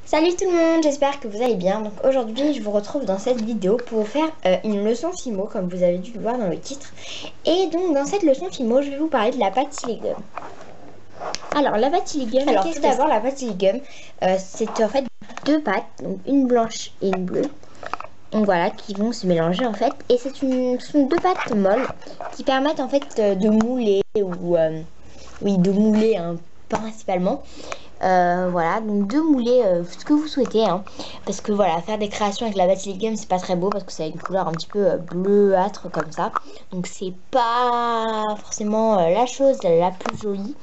Salut tout le monde, j'espère que vous allez bien. Donc aujourd'hui je vous retrouve dans cette vidéo pour vous faire une leçon Fimo comme vous avez dû le voir dans le titre. Et donc dans cette leçon Fimo je vais vous parler de la pâte siligum. Alors la pâte siligum, tout d'abord la pâte siligum c'est en fait deux pâtes, donc une blanche et une bleue. Donc voilà, qui vont se mélanger en fait. Et ce sont deux pâtes molles qui permettent en fait de mouler ou de mouler principalement. Voilà, donc de mouler ce que vous souhaitez parce que voilà, faire des créations avec la pâte siligum c'est pas très beau parce que ça a une couleur un petit peu bleuâtre comme ça, donc c'est pas forcément la chose la plus jolie.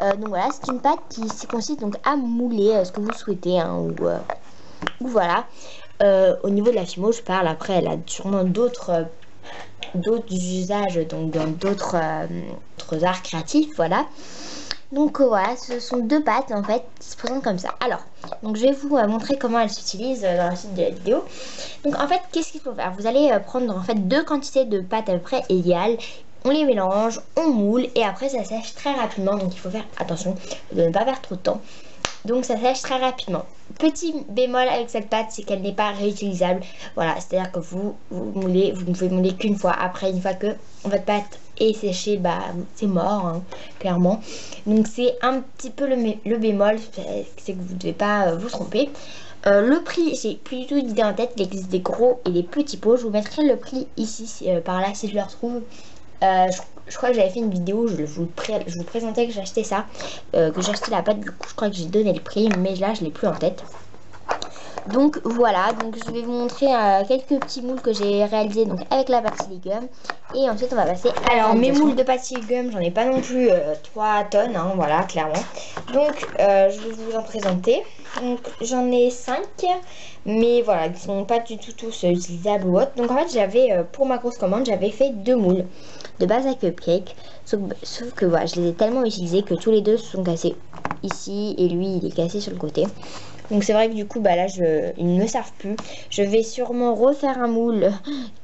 Donc voilà, c'est une pâte qui consiste donc à mouler ce que vous souhaitez ou voilà. Au niveau de la Fimo je parle, après elle a sûrement d'autres usages, donc dans d'autres arts créatifs, voilà. Donc voilà, ce sont deux pâtes en fait qui se présentent comme ça. Alors, donc je vais vous montrer comment elles s'utilisent dans la suite de la vidéo. Donc en fait, qu'est-ce qu'il faut faire? Vous allez prendre en fait deux quantités de pâtes à peu près égales. On les mélange, on moule et après ça sèche très rapidement. Donc il faut faire attention de ne pas perdre trop de temps. Donc ça sèche très rapidement. Petit bémol avec cette pâte, c'est qu'elle n'est pas réutilisable. Voilà, c'est-à-dire que vous moulez, vous ne pouvez mouler qu'une fois. Après, une fois que votre pâte est séchée, bah c'est mort, clairement. Donc c'est un petit peu le bémol, c'est que vous ne devez pas vous tromper. Le prix, j'ai plus du tout d'idée en tête. Il existe des gros et des petits pots. Je vous mettrai le prix ici, par là, si je le retrouve. Je crois que j'avais fait une vidéo, je vous présentais que j'ai acheté ça, que j'ai acheté la pâte, du coup je crois que j'ai donné le prix, mais là je l'ai plus en tête. Donc voilà, donc je vais vous montrer quelques petits moules que j'ai réalisés donc avec la pâte siligum. Et ensuite on va passer à la mes moules de pâte siligum, j'en ai pas non plus 3 tonnes, voilà, clairement. Donc je vais vous en présenter. Donc j'en ai 5, mais voilà, qui sont pas du tout tous utilisables ou autres. Donc en fait j'avais, pour ma grosse commande, j'avais fait 2 moules de base à cupcake. Sauf que voilà, je les ai tellement utilisés que tous les deux se sont cassés ici et lui il est cassé sur le côté. Donc c'est vrai que du coup bah là ils ne me servent plus. Je vais sûrement refaire un moule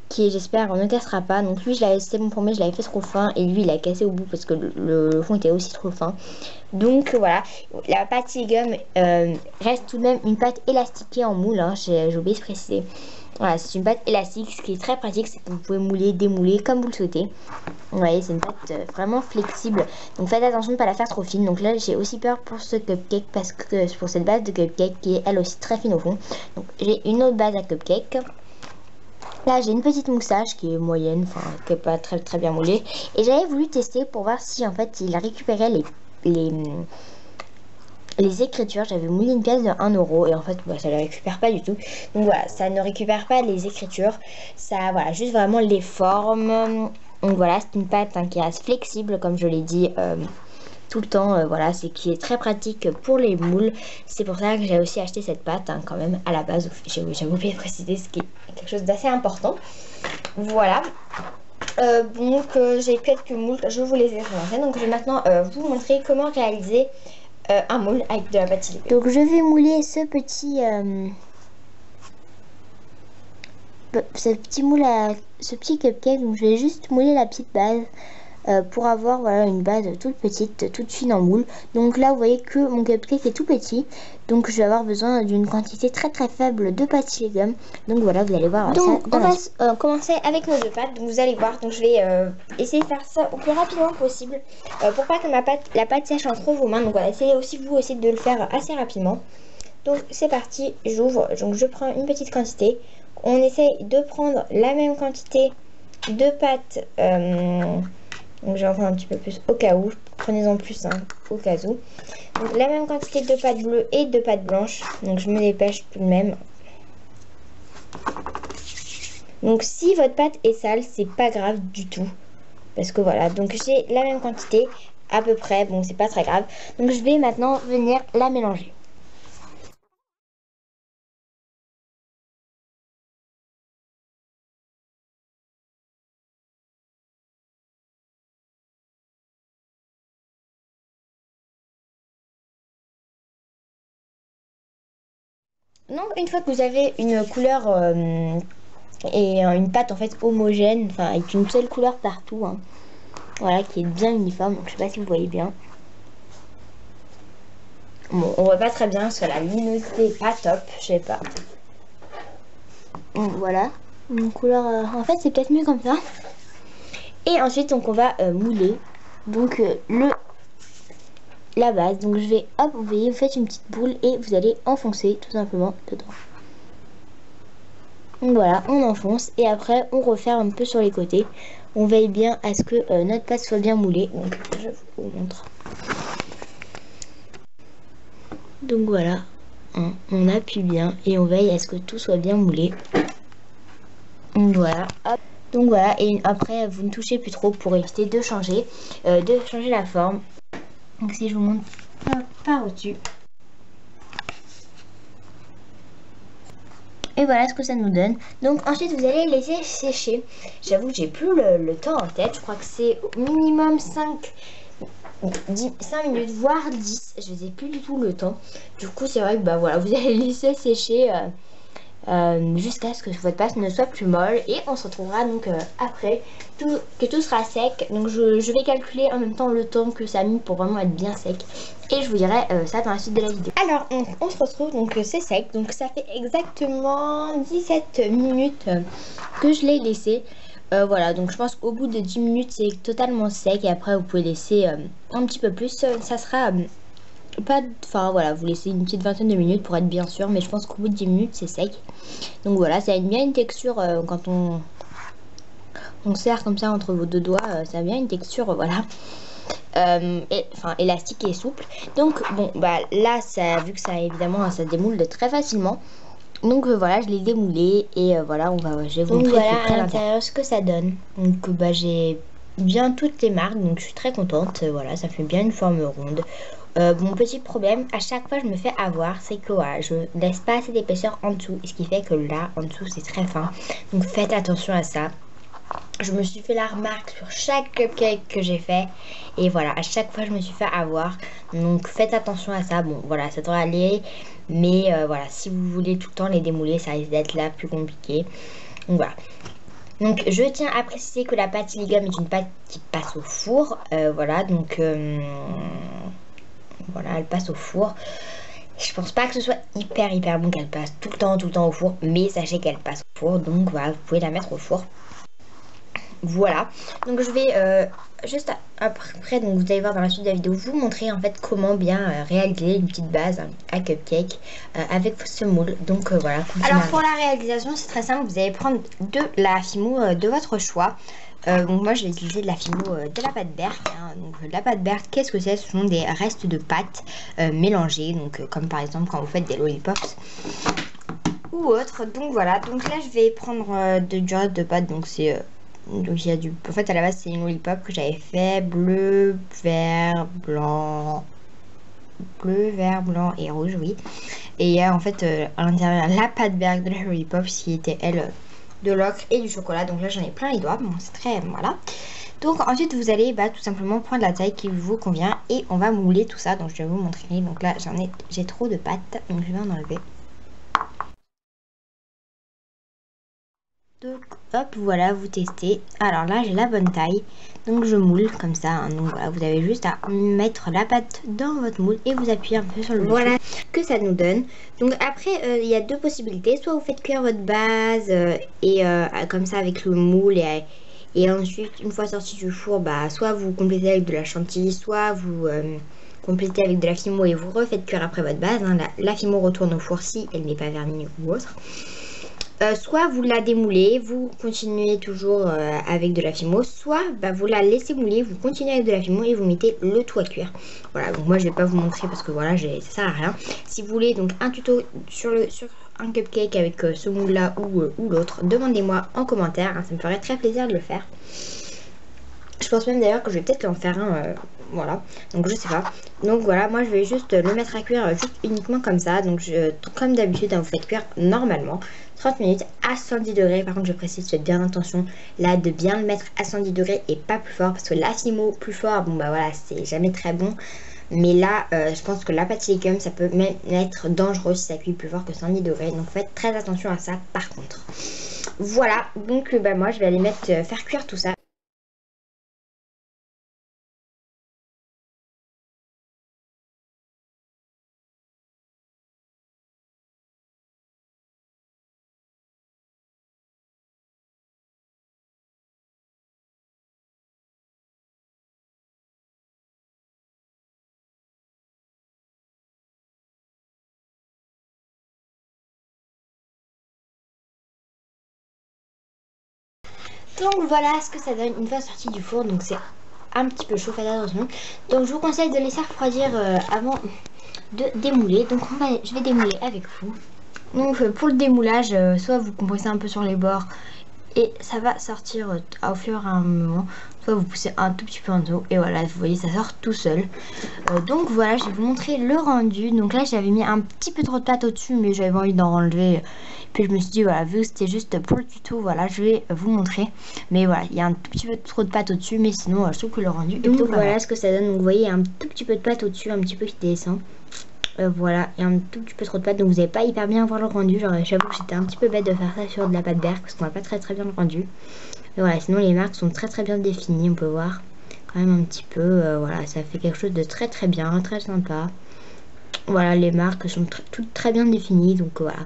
qui j'espère ne cassera pas. Donc lui c'était mon premier, je l'avais fait trop fin et lui il a cassé au bout parce que le fond était aussi trop fin. Donc voilà, la pâte siligum reste tout de même une pâte élastiquée en moule, j'ai oublié de préciser. Voilà, c'est une pâte élastique, ce qui est très pratique, c'est que vous pouvez mouler, démouler comme vous le souhaitez. Vous voyez, c'est une pâte vraiment flexible. Donc faites attention de ne pas la faire trop fine. Donc là, j'ai aussi peur pour ce cupcake parce que pour cette base de cupcake qui est elle aussi très fine au fond. Donc j'ai une autre base à cupcake. Là, j'ai une petite moustache qui est moyenne, enfin qui n'est pas très bien moulée. Et j'avais voulu tester pour voir si en fait il récupérait les écritures. J'avais moulé une pièce de 1 € et en fait ça ne les récupère pas du tout. Donc voilà, ça ne récupère pas les écritures, ça voilà, juste vraiment les formes. Donc voilà, c'est une pâte qui reste flexible comme je l'ai dit tout le temps, voilà, c'est qui est très pratique pour les moules. C'est pour ça que j'ai aussi acheté cette pâte quand même à la base. J'ai oublié de préciser, ce qui est quelque chose d'assez important. Voilà. Donc j'ai quelques moules, je vais vous les présenter. Donc je vais maintenant vous montrer comment réaliser un moule avec de la pâte siligum. Donc je vais mouler ce petit cupcake. Donc je vais juste mouler la petite base pour avoir voilà une base toute petite, toute fine en moule. Donc là vous voyez que mon cupcake est tout petit, donc je vais avoir besoin d'une quantité très faible de pâte siligum. Donc voilà, vous allez voir. Donc on va commencer avec nos deux pâtes. Donc vous allez voir, donc je vais essayer de faire ça au plus rapidement possible pour pas que la pâte sèche en trop vos mains. Donc voilà, essayez aussi vous aussi de le faire assez rapidement. Donc c'est parti, j'ouvre, donc je prends une petite quantité. On essaye de prendre la même quantité de pâte. Donc j'en prends un petit peu plus au cas où, prenez-en plus au cas où. Donc la même quantité de pâte bleue et de pâte blanche, donc je me dépêche tout de même. Donc si votre pâte est sale, c'est pas grave du tout, parce que voilà, donc j'ai la même quantité à peu près, bon c'est pas très grave. Donc je vais maintenant venir la mélanger. Donc une fois que vous avez une couleur et une pâte en fait homogène, enfin avec une seule couleur partout, voilà, qui est bien uniforme, donc je sais pas si vous voyez bien. Bon, on voit pas très bien parce que la luminosité est pas top, je sais pas. Donc voilà, une couleur, en fait c'est peut-être mieux comme ça. Et ensuite donc on va mouler donc la base. Donc je vais, hop, vous voyez, vous faites une petite boule et vous allez enfoncer tout simplement dedans. Donc voilà, on enfonce et après on referme un peu sur les côtés. On veille bien à ce que notre pâte soit bien moulée. Donc je vous montre. Donc voilà, hein, on appuie bien et on veille à ce que tout soit bien moulé. Donc voilà, hop. Donc voilà, et après vous ne touchez plus trop pour éviter de changer la forme. Donc si je vous montre par au-dessus. Et voilà ce que ça nous donne. Donc ensuite vous allez laisser sécher. J'avoue que j'ai plus le temps en tête. Je crois que c'est au minimum 5 minutes, voire 10. Je n'ai plus du tout le temps. Du coup c'est vrai que bah voilà, vous allez laisser sécher jusqu'à ce que votre pâte ne soit plus molle. Et on se retrouvera donc après que tout sera sec. Donc je vais calculer en même temps le temps que ça a mis pour vraiment être bien sec. Et je vous dirai ça dans la suite de la vidéo. Alors on se retrouve, donc c'est sec. Donc ça fait exactement 17 minutes que je l'ai laissé. Voilà, donc je pense qu'au bout de 10 minutes c'est totalement sec. Et après vous pouvez laisser un petit peu plus. Ça sera pas... Enfin voilà, vous laissez une petite vingtaine de minutes pour être bien sûr. Mais je pense qu'au bout de 10 minutes c'est sec. Donc voilà, ça a bien une texture quand on serre comme ça entre vos deux doigts. Ça a bien une texture, voilà. Élastique et souple. Donc bon bah là ça, vu que ça évidemment ça démoule de très facilement, donc voilà, je l'ai démoulé et voilà, je vais vous montrer voilà à l'intérieur ce que ça donne. Donc bah j'ai bien toutes les marques, donc je suis très contente. Voilà, ça fait bien une forme ronde. Mon petit problème, à chaque fois je me fais avoir, c'est que voilà, je laisse pas assez d'épaisseur en dessous, ce qui fait que là en dessous c'est très fin. Donc faites attention à ça. Je me suis fait la remarque sur chaque cupcake que j'ai fait. Et voilà, à chaque fois je me suis fait avoir. Donc faites attention à ça. Bon voilà, ça devrait aller. Mais voilà, si vous voulez tout le temps les démouler, ça risque d'être là plus compliqué. Donc voilà. Donc je tiens à préciser que la pâte Siligum est une pâte qui passe au four. Voilà, donc voilà, elle passe au four. Je pense pas que ce soit hyper bon qu'elle passe tout le temps au four. Mais sachez qu'elle passe au four. Donc voilà, vous pouvez la mettre au four. Voilà, donc je vais juste après, donc vous allez voir dans la suite de la vidéo, vous montrer en fait comment bien réaliser une petite base à cupcake avec ce moule. Donc voilà. Alors pour la réalisation c'est très simple, vous allez prendre de la fimo de votre choix. Donc moi je vais utiliser de la fimo de la pâte Berk. Donc de la pâte Berk, qu'est-ce que c'est? Ce sont des restes de pâte mélangés, donc comme par exemple quand vous faites des lollipops ou autre. Donc voilà, donc là je vais prendre du reste de pâte, donc c'est... donc il y a du... En fait à la base c'est une lollipop que j'avais fait bleu, vert, blanc et rouge, oui. Et il y a en fait à l'intérieur la pâte Berk de la lollipop qui était elle de l'ocre et du chocolat. Donc là j'en ai plein les doigts, bon c'est très... voilà. Donc ensuite vous allez tout simplement prendre la taille qui vous convient et on va mouler tout ça. Donc je vais vous montrer. Donc là j'ai trop de pâte, donc je vais en enlever. Donc hop, voilà, vous testez. Alors là j'ai la bonne taille, donc je moule comme ça, hein. Donc voilà, vous avez juste à mettre la pâte dans votre moule et vous appuyez un peu sur le bouton. Voilà que ça nous donne. Donc après il y a deux possibilités, soit vous faites cuire votre base comme ça avec le moule et ensuite une fois sorti du four, bah soit vous complétez avec de la chantilly, soit vous complétez avec de la fimo et vous refaites cuire après votre base, hein. La fimo retourne au four si elle n'est pas vernie ou autre. Soit vous la démoulez, vous continuez toujours avec de la fimo, soit vous la laissez mouler, vous continuez avec de la fimo et vous mettez le tout à cuire. Voilà, donc moi je vais pas vous montrer parce que voilà, ça sert à rien. Si vous voulez donc un tuto sur un cupcake avec ce moule là ou l'autre, demandez-moi en commentaire, hein, ça me ferait très plaisir de le faire. Je pense même d'ailleurs que je vais peut-être en faire un, voilà, donc je sais pas. Donc voilà, moi je vais juste le mettre à cuire juste uniquement comme ça. Donc comme d'habitude, hein, vous faites cuire normalement 30 minutes à 110 degrés. Par contre je précise, faites bien attention là de bien le mettre à 110 degrés et pas plus fort. Parce que la fimo plus fort, bon bah voilà, c'est jamais très bon. Mais là, je pense que la pâte Siligum, ça peut même être dangereux si ça cuit plus fort que 110 degrés. Donc faites très attention à ça par contre. Voilà, donc moi je vais aller faire cuire tout ça. Donc voilà ce que ça donne une fois sorti du four. Donc c'est un petit peu chaud, faites attention. Donc je vous conseille de laisser refroidir avant de démouler. Donc je vais démouler avec vous. Donc pour le démoulage, soit vous compressez un peu sur les bords et ça va sortir au fur et à un moment, soit vous poussez un tout petit peu en dessous et voilà, vous voyez, ça sort tout seul. Donc voilà, je vais vous montrer le rendu. Donc là j'avais mis un petit peu trop de pâte au dessus, mais j'avais envie d'en enlever, puis je me suis dit voilà, vu que c'était juste pour le tuto, voilà, je vais vous montrer. Mais voilà, il y a un tout petit peu trop de pâte au dessus, mais sinon je trouve que le rendu est plutôt pas mal. Voilà ce que ça donne. Donc vous voyez, il y a un tout petit peu de pâte au dessus, un petit peu qui descend. Voilà, il y a un tout petit peu trop de pâte, donc vous n'allez pas hyper bien voir le rendu. Genre, j'avoue que j'étais un petit peu bête de faire ça sur de la pâte berk parce qu'on voit pas très bien le rendu. Mais voilà, sinon les marques sont très bien définies, on peut voir quand même un petit peu. Voilà, ça fait quelque chose de très bien, très sympa. Voilà, les marques sont toutes très bien définies, donc voilà.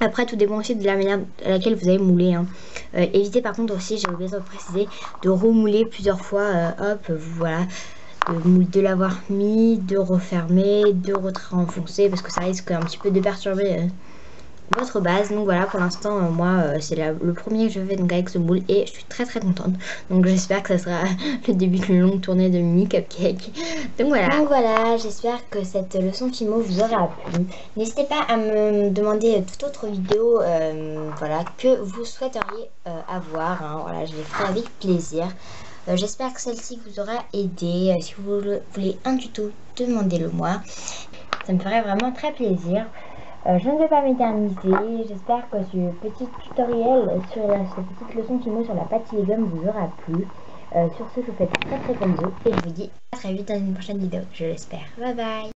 Après, tout dépend aussi de la manière à laquelle vous avez moulé. Hein. Évitez par contre aussi, j'ai oublié de préciser, de remouler plusieurs fois. Hop, voilà. De l'avoir mis, de refermer, de renfoncer parce que ça risque un petit peu de perturber votre base. Donc voilà, pour l'instant moi c'est le premier que je fais donc avec ce moule et je suis très contente. Donc j'espère que ça sera le début d'une longue tournée de mini cupcake. Donc voilà, j'espère que cette leçon Fimo vous aura plu. N'hésitez pas à me demander toute autre vidéo voilà, que vous souhaiteriez avoir. Hein. Voilà, je les ferai avec plaisir. J'espère que celle-ci vous aura aidé. Si vous voulez un tuto, demandez-le moi. Ça me ferait vraiment très plaisir. Je ne vais pas m'éterniser. J'espère que ce petit tutoriel sur cette petite leçon Fimo sur la pâte Legum vous aura plu. Sur ce, je vous fais très gros bisous et je vous dis à très vite dans une prochaine vidéo, je l'espère. Bye bye.